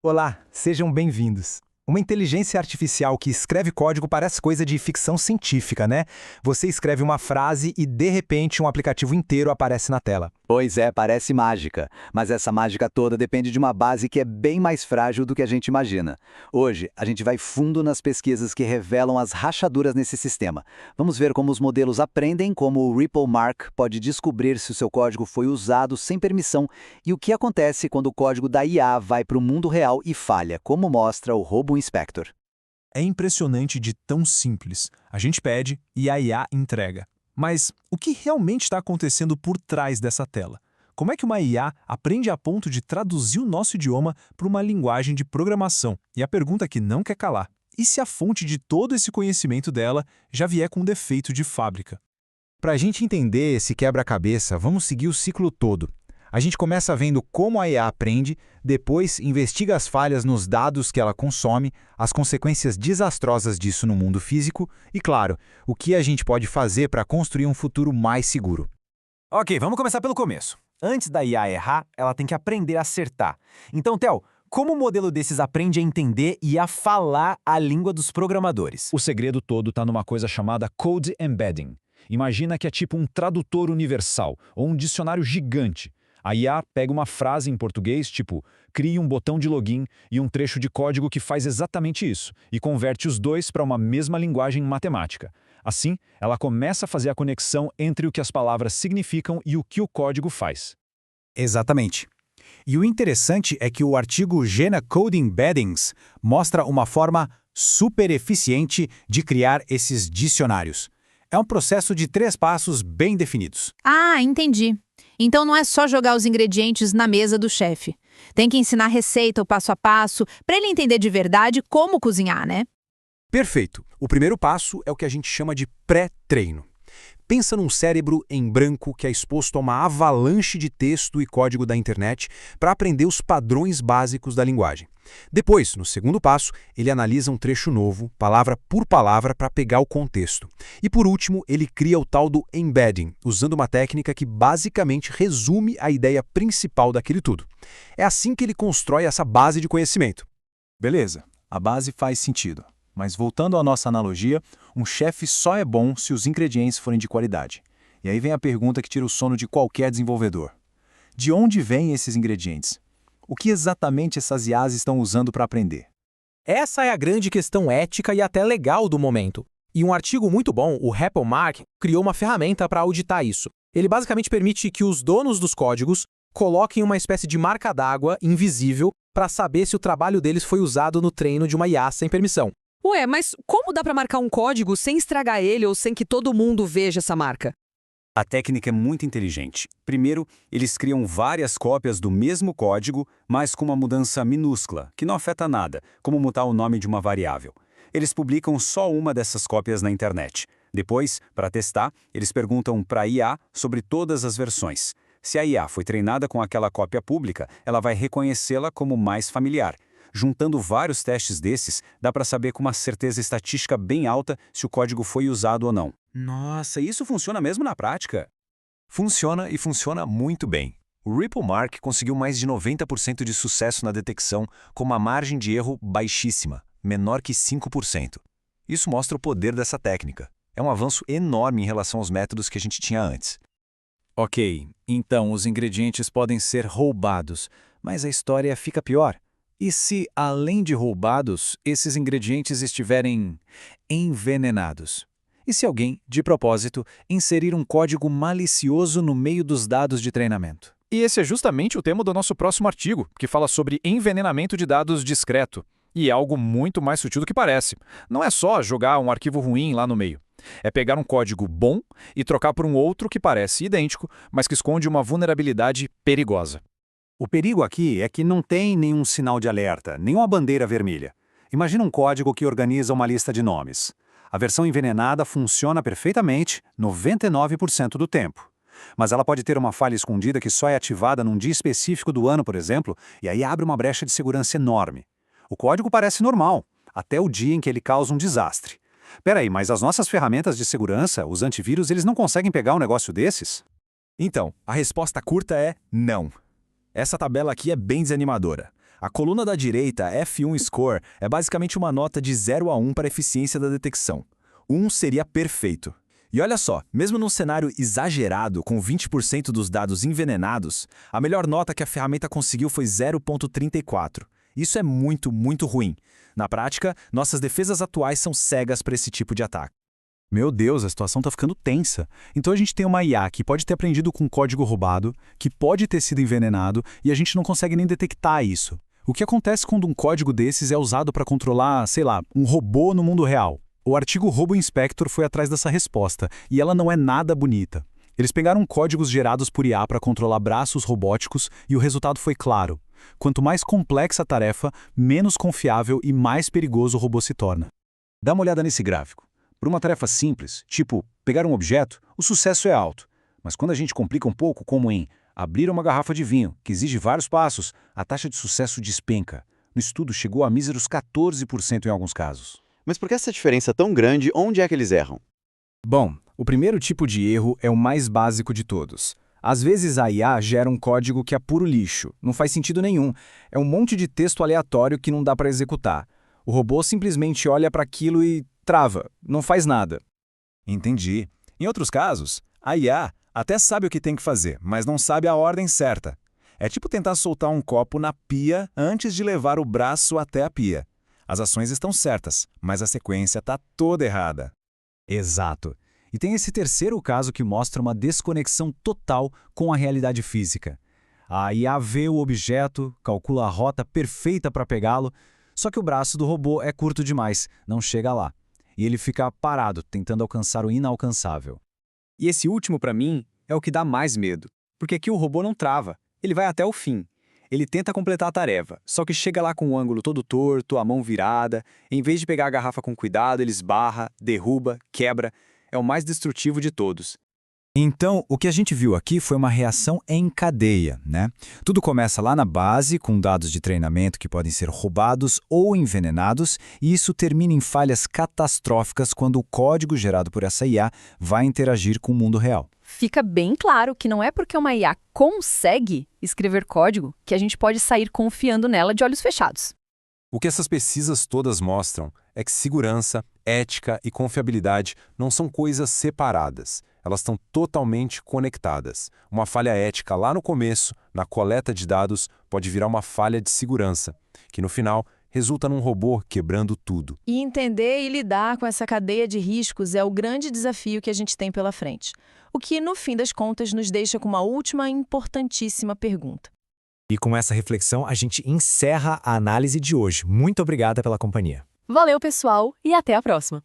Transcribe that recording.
Olá, sejam bem-vindos. Uma inteligência artificial que escreve código parece coisa de ficção científica, né? Você escreve uma frase e, de repente, um aplicativo inteiro aparece na tela. Pois é, parece mágica, mas essa mágica toda depende de uma base que é bem mais frágil do que a gente imagina. Hoje, a gente vai fundo nas pesquisas que revelam as rachaduras nesse sistema. Vamos ver como os modelos aprendem, como o RippleMark pode descobrir se o seu código foi usado sem permissão e o que acontece quando o código da IA vai para o mundo real e falha, como mostra o RoboInspector. É impressionante de tão simples. A gente pede e a IA entrega. Mas o que realmente está acontecendo por trás dessa tela? Como é que uma IA aprende a ponto de traduzir o nosso idioma para uma linguagem de programação? E a pergunta que não quer calar: e se a fonte de todo esse conhecimento dela já vier com defeito de fábrica? Para a gente entender esse quebra-cabeça, vamos seguir o ciclo todo. A gente começa vendo como a IA aprende, depois investiga as falhas nos dados que ela consome, as consequências desastrosas disso no mundo físico e, claro, o que a gente pode fazer para construir um futuro mais seguro. Ok, vamos começar pelo começo. Antes da IA errar, ela tem que aprender a acertar. Então, Theo, como um modelo desses aprende a entender e a falar a língua dos programadores? O segredo todo está numa coisa chamada Code Embedding. Imagina que é tipo um tradutor universal ou um dicionário gigante. A IA pega uma frase em português, tipo, crie um botão de login e um trecho de código que faz exatamente isso, e converte os dois para uma mesma linguagem matemática. Assim, ela começa a fazer a conexão entre o que as palavras significam e o que o código faz. Exatamente. E o interessante é que o artigo Jena Code Embeddings mostra uma forma super eficiente de criar esses dicionários. É um processo de 3 passos bem definidos. Ah, entendi. Então não é só jogar os ingredientes na mesa do chefe. Tem que ensinar a receita, o passo a passo, para ele entender de verdade como cozinhar, né? Perfeito. O primeiro passo é o que a gente chama de pré-treino. Pensa num cérebro em branco que é exposto a uma avalanche de texto e código da internet para aprender os padrões básicos da linguagem. Depois, no segundo passo, ele analisa um trecho novo, palavra por palavra, para pegar o contexto. E por último, ele cria o tal do embedding, usando uma técnica que basicamente resume a ideia principal daquele tudo. É assim que ele constrói essa base de conhecimento. Beleza, a base faz sentido. Mas voltando à nossa analogia, um chefe só é bom se os ingredientes forem de qualidade. E aí vem a pergunta que tira o sono de qualquer desenvolvedor. De onde vêm esses ingredientes? O que exatamente essas IAs estão usando para aprender? Essa é a grande questão ética e até legal do momento. E um artigo muito bom, o RippleMark, criou uma ferramenta para auditar isso. Ele basicamente permite que os donos dos códigos coloquem uma espécie de marca d'água invisível para saber se o trabalho deles foi usado no treino de uma IA sem permissão. Ué, mas como dá para marcar um código sem estragar ele ou sem que todo mundo veja essa marca? A técnica é muito inteligente. Primeiro, eles criam várias cópias do mesmo código, mas com uma mudança minúscula, que não afeta nada, como mutar o nome de uma variável. Eles publicam só uma dessas cópias na internet. Depois, para testar, eles perguntam para a IA sobre todas as versões. Se a IA foi treinada com aquela cópia pública, ela vai reconhecê-la como mais familiar. Juntando vários testes desses, dá para saber com uma certeza estatística bem alta se o código foi usado ou não. Nossa, isso funciona mesmo na prática? Funciona e funciona muito bem. O RippleMark conseguiu mais de 90% de sucesso na detecção com uma margem de erro baixíssima, menor que 5%. Isso mostra o poder dessa técnica. É um avanço enorme em relação aos métodos que a gente tinha antes. Ok, então os ingredientes podem ser roubados, mas a história fica pior. E se, além de roubados, esses ingredientes estiverem envenenados? E se alguém, de propósito, inserir um código malicioso no meio dos dados de treinamento? E esse é justamente o tema do nosso próximo artigo, que fala sobre envenenamento de dados discreto. E é algo muito mais sutil do que parece. Não é só jogar um arquivo ruim lá no meio. É pegar um código bom e trocar por um outro que parece idêntico, mas que esconde uma vulnerabilidade perigosa. O perigo aqui é que não tem nenhum sinal de alerta, nenhuma bandeira vermelha. Imagina um código que organiza uma lista de nomes. A versão envenenada funciona perfeitamente 99% do tempo. Mas ela pode ter uma falha escondida que só é ativada num dia específico do ano, por exemplo, e aí abre uma brecha de segurança enorme. O código parece normal, até o dia em que ele causa um desastre. Peraí, mas as nossas ferramentas de segurança, os antivírus, eles não conseguem pegar um negócio desses? Então, a resposta curta é não. Essa tabela aqui é bem desanimadora. A coluna da direita, F1 Score, é basicamente uma nota de 0 a 1 para a eficiência da detecção. 1 seria perfeito. E olha só, mesmo num cenário exagerado, com 20% dos dados envenenados, a melhor nota que a ferramenta conseguiu foi 0,34. Isso é muito, muito ruim. Na prática, nossas defesas atuais são cegas para esse tipo de ataque. Meu Deus, a situação está ficando tensa. Então a gente tem uma IA que pode ter aprendido com código roubado, que pode ter sido envenenado, e a gente não consegue nem detectar isso. O que acontece quando um código desses é usado para controlar, sei lá, um robô no mundo real? O artigo Robo Inspector foi atrás dessa resposta, e ela não é nada bonita. Eles pegaram códigos gerados por IA para controlar braços robóticos e o resultado foi claro. Quanto mais complexa a tarefa, menos confiável e mais perigoso o robô se torna. Dá uma olhada nesse gráfico. Por uma tarefa simples, tipo pegar um objeto, o sucesso é alto. Mas quando a gente complica um pouco, como em abrir uma garrafa de vinho, que exige vários passos, a taxa de sucesso despenca. No estudo chegou a míseros 14% em alguns casos. Mas por que essa diferença tão grande, onde é que eles erram? Bom, o primeiro tipo de erro é o mais básico de todos. Às vezes a IA gera um código que é puro lixo, não faz sentido nenhum. É um monte de texto aleatório que não dá para executar. O robô simplesmente olha para aquilo e trava, não faz nada. Entendi. Em outros casos, a IA até sabe o que tem que fazer, mas não sabe a ordem certa. É tipo tentar soltar um copo na pia antes de levar o braço até a pia. As ações estão certas, mas a sequência está toda errada. Exato. E tem esse terceiro caso que mostra uma desconexão total com a realidade física. A IA vê o objeto, calcula a rota perfeita para pegá-lo, só que o braço do robô é curto demais, não chega lá. E ele fica parado, tentando alcançar o inalcançável. E esse último, para mim, é o que dá mais medo. Porque aqui o robô não trava, ele vai até o fim. Ele tenta completar a tarefa, só que chega lá com o ângulo todo torto, a mão virada. Em vez de pegar a garrafa com cuidado, ele esbarra, derruba, quebra. É o mais destrutivo de todos. Então, o que a gente viu aqui foi uma reação em cadeia, né? Tudo começa lá na base, com dados de treinamento que podem ser roubados ou envenenados, e isso termina em falhas catastróficas quando o código gerado por essa IA vai interagir com o mundo real. Fica bem claro que não é porque uma IA consegue escrever código que a gente pode sair confiando nela de olhos fechados. O que essas pesquisas todas mostram é que segurança, ética e confiabilidade não são coisas separadas. Elas estão totalmente conectadas. Uma falha ética lá no começo, na coleta de dados, pode virar uma falha de segurança, que no final resulta num robô quebrando tudo. E entender e lidar com essa cadeia de riscos é o grande desafio que a gente tem pela frente. O que, no fim das contas, nos deixa com uma última importantíssima pergunta. E com essa reflexão, a gente encerra a análise de hoje. Muito obrigada pela companhia. Valeu, pessoal, e até a próxima!